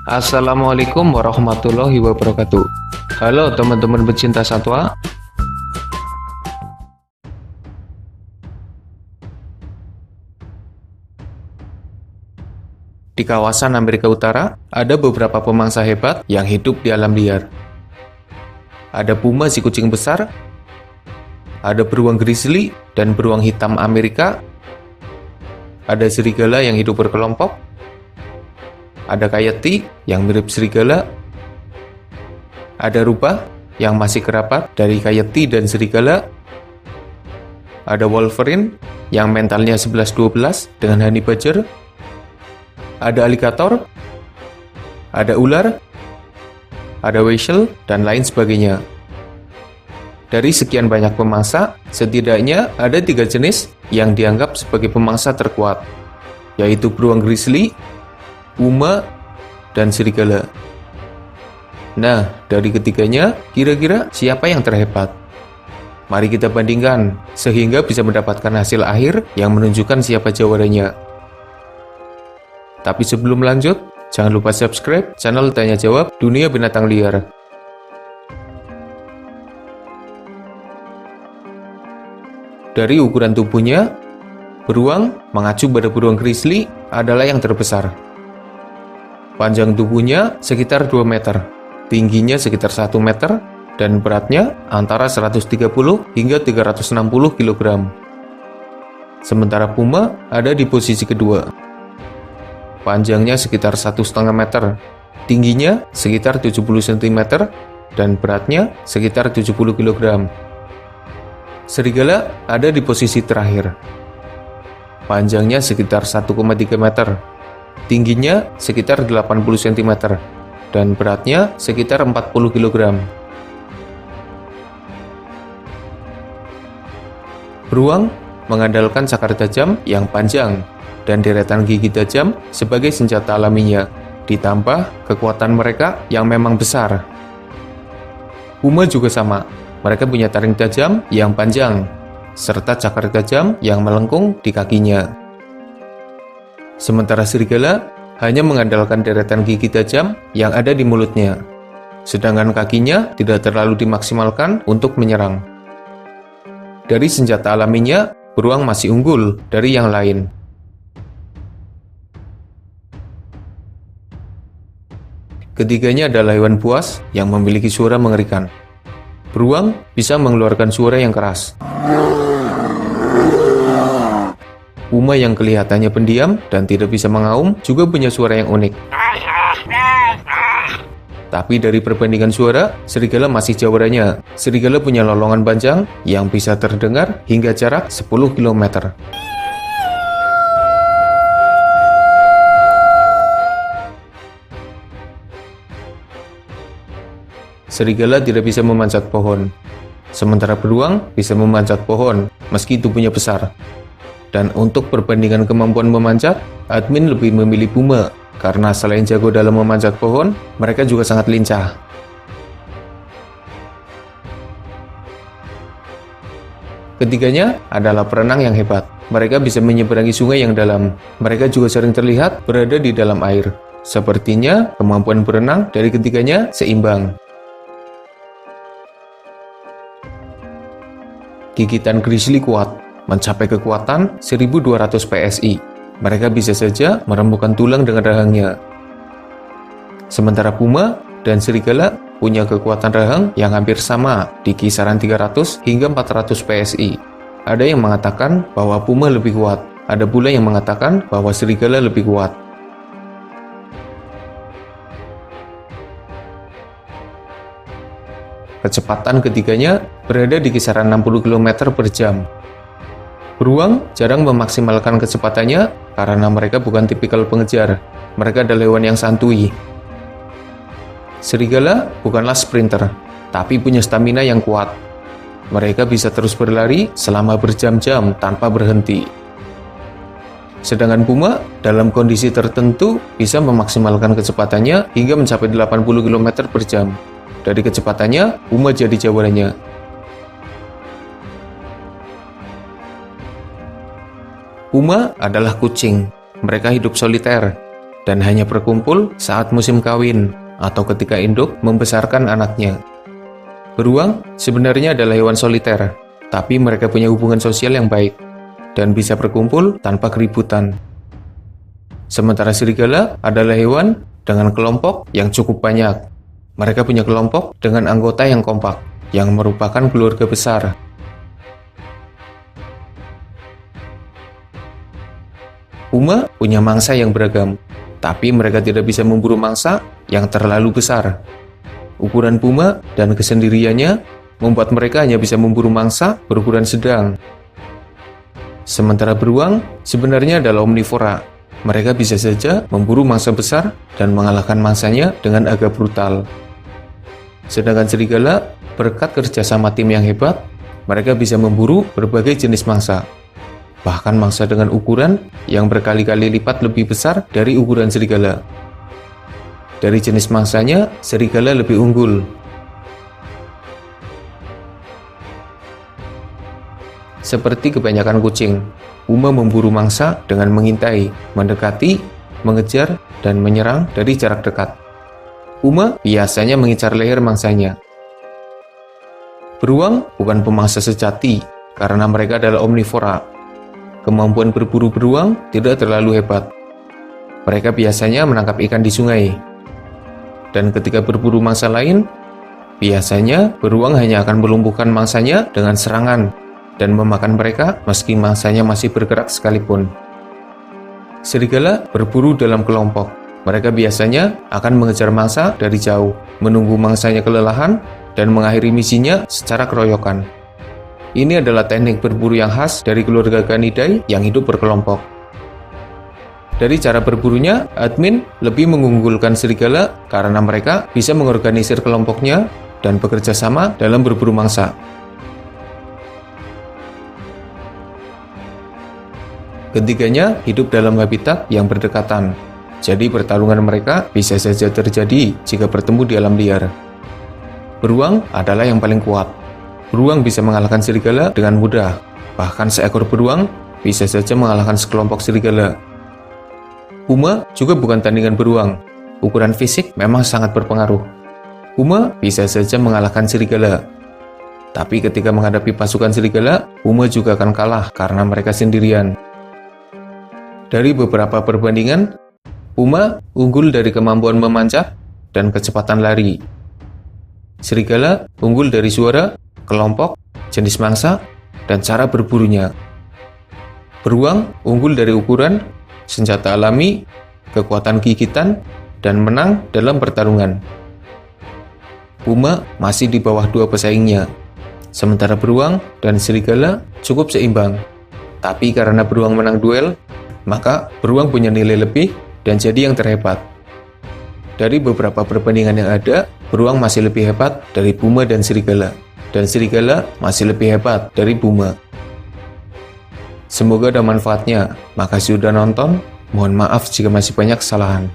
Assalamualaikum warahmatullahi wabarakatuh. Halo teman-teman pecinta satwa. Di kawasan Amerika Utara, ada beberapa pemangsa hebat yang hidup di alam liar. Ada puma si kucing besar, ada beruang grizzly dan beruang hitam Amerika, ada serigala yang hidup berkelompok, ada coyote yang mirip serigala, ada rubah yang masih kerabat dari coyote dan serigala, ada wolverine yang mentalnya 11-12 dengan honey badger, ada alligator, ada ular, ada weasel, dan lain sebagainya. Dari sekian banyak pemangsa, setidaknya ada 3 jenis yang dianggap sebagai pemangsa terkuat, yaitu beruang grizzly, puma, dan serigala. Nah, dari ketiganya, kira-kira siapa yang terhebat? Mari kita bandingkan, sehingga bisa mendapatkan hasil akhir yang menunjukkan siapa juaranya. Tapi sebelum lanjut, jangan lupa subscribe channel Tanya Jawab Dunia Binatang Liar. Dari ukuran tubuhnya, beruang mengacu pada beruang grizzly adalah yang terbesar. Panjang tubuhnya sekitar 2 meter, tingginya sekitar 1 meter, dan beratnya antara 130 hingga 360 kg. Sementara puma ada di posisi kedua. Panjangnya sekitar 1,5 meter, tingginya sekitar 70 cm, dan beratnya sekitar 70 kg. Serigala ada di posisi terakhir. Panjangnya sekitar 1,3 meter, tingginya sekitar 80 cm, dan beratnya sekitar 40 kg. Beruang mengandalkan cakar tajam yang panjang dan deretan gigi tajam sebagai senjata alaminya, ditambah kekuatan mereka yang memang besar. Puma juga sama, mereka punya taring tajam yang panjang, serta cakar tajam yang melengkung di kakinya. Sementara serigala hanya mengandalkan deretan gigi tajam yang ada di mulutnya, sedangkan kakinya tidak terlalu dimaksimalkan untuk menyerang. Dari senjata alaminya, beruang masih unggul dari yang lain. Ketiganya adalah hewan buas yang memiliki suara mengerikan. Beruang bisa mengeluarkan suara yang keras. Puma yang kelihatannya pendiam dan tidak bisa mengaum juga punya suara yang unik. Tapi dari perbandingan suara, serigala masih juaranya. Serigala punya lolongan panjang yang bisa terdengar hingga jarak 10 km. Serigala tidak bisa memanjat pohon, sementara beruang bisa memanjat pohon meski tubuhnya besar. Dan untuk perbandingan kemampuan memanjat, admin lebih memilih puma, karena selain jago dalam memanjat pohon, mereka juga sangat lincah. Ketiganya adalah perenang yang hebat. Mereka bisa menyeberangi sungai yang dalam. Mereka juga sering terlihat berada di dalam air. Sepertinya kemampuan berenang dari ketiganya seimbang. Gigitan grizzly kuat, mencapai kekuatan 1200 PSI. Mereka bisa saja merembukan tulang dengan rahangnya. Sementara puma dan serigala punya kekuatan rahang yang hampir sama, di kisaran 300 hingga 400 PSI. Ada yang mengatakan bahwa puma lebih kuat, ada pula yang mengatakan bahwa serigala lebih kuat. Kecepatan ketiganya berada di kisaran 60 km per jam. Beruang jarang memaksimalkan kecepatannya karena mereka bukan tipikal pengejar. Mereka adalah hewan yang santuy. Serigala bukanlah sprinter, tapi punya stamina yang kuat. Mereka bisa terus berlari selama berjam-jam tanpa berhenti. Sedangkan puma dalam kondisi tertentu bisa memaksimalkan kecepatannya hingga mencapai 80 km per jam. Dari kecepatannya, puma jadi jawabannya. Puma adalah kucing. Mereka hidup soliter. dan hanya berkumpul saat musim kawin atau ketika induk membesarkan anaknya. Beruang sebenarnya adalah hewan soliter, tapi mereka punya hubungan sosial yang baik dan bisa berkumpul tanpa keributan. Sementara serigala adalah hewan dengan kelompok yang cukup banyak. Mereka punya kelompok dengan anggota yang kompak, yang merupakan keluarga besar. Puma punya mangsa yang beragam, tapi mereka tidak bisa memburu mangsa yang terlalu besar. Ukuran puma dan kesendiriannya membuat mereka hanya bisa memburu mangsa berukuran sedang. Sementara beruang sebenarnya adalah omnivora. Mereka bisa saja memburu mangsa besar dan mengalahkan mangsanya dengan agak brutal. Sedangkan serigala, berkat kerjasama tim yang hebat, mereka bisa memburu berbagai jenis mangsa. Bahkan mangsa dengan ukuran yang berkali-kali lipat lebih besar dari ukuran serigala. Dari jenis mangsanya, serigala lebih unggul. Seperti kebanyakan kucing, puma memburu mangsa dengan mengintai, mendekati, mengejar, dan menyerang dari jarak dekat. Puma biasanya mengincar leher mangsanya. Beruang bukan pemangsa sejati karena mereka adalah omnivora. Kemampuan berburu beruang tidak terlalu hebat. Mereka biasanya menangkap ikan di sungai. Dan ketika berburu mangsa lain, biasanya beruang hanya akan melumpuhkan mangsanya dengan serangan dan memakan mereka meski mangsanya masih bergerak sekalipun. Serigala berburu dalam kelompok. Mereka biasanya akan mengejar mangsa dari jauh, menunggu mangsanya kelelahan, dan mengakhiri misinya secara keroyokan. Ini adalah teknik berburu yang khas dari keluarga Canidae yang hidup berkelompok. Dari cara berburunya, admin lebih mengunggulkan serigala karena mereka bisa mengorganisir kelompoknya dan bekerja sama dalam berburu mangsa. Ketiganya hidup dalam habitat yang berdekatan, jadi pertarungan mereka bisa saja terjadi jika bertemu di alam liar. Beruang adalah yang paling kuat. Beruang bisa mengalahkan serigala dengan mudah, bahkan seekor beruang bisa saja mengalahkan sekelompok serigala. Puma juga bukan tandingan beruang. Ukuran fisik memang sangat berpengaruh. Puma bisa saja mengalahkan serigala. Tapi ketika menghadapi pasukan serigala, puma juga akan kalah karena mereka sendirian. Dari beberapa perbandingan, puma unggul dari kemampuan memanjat dan kecepatan lari. Serigala unggul dari suara, kelompok, jenis mangsa, dan cara berburunya. Beruang unggul dari ukuran, senjata alami, kekuatan gigitan, dan menang dalam pertarungan. Puma masih di bawah dua pesaingnya, sementara beruang dan serigala cukup seimbang. Tapi karena beruang menang duel, maka beruang punya nilai lebih dan jadi yang terhebat. Dari beberapa perbandingan yang ada, beruang masih lebih hebat dari puma dan serigala masih lebih hebat dari puma. Semoga ada manfaatnya. Makasih udah nonton. Mohon maaf jika masih banyak kesalahan.